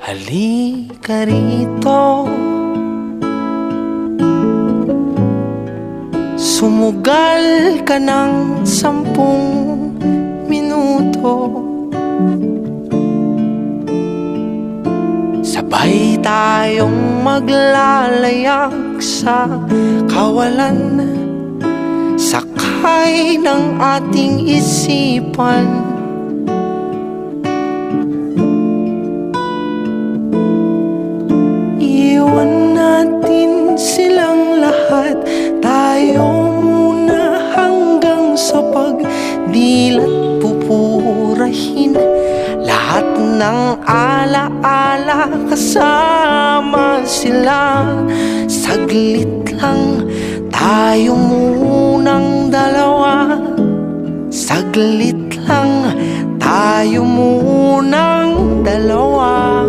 Halika rito, sumugal ka ng 10 minuto. Sabay tayong maglalayag sa kawalan, sakay ng ating isipan. Iwan natin silang lahat, tayo muna hanggang sa pagdilat. Pupurahin lahat ng alaala, kasama sila. Saglit lang, tayo munang dalawa. Saglit lang, tayo munang dalawa.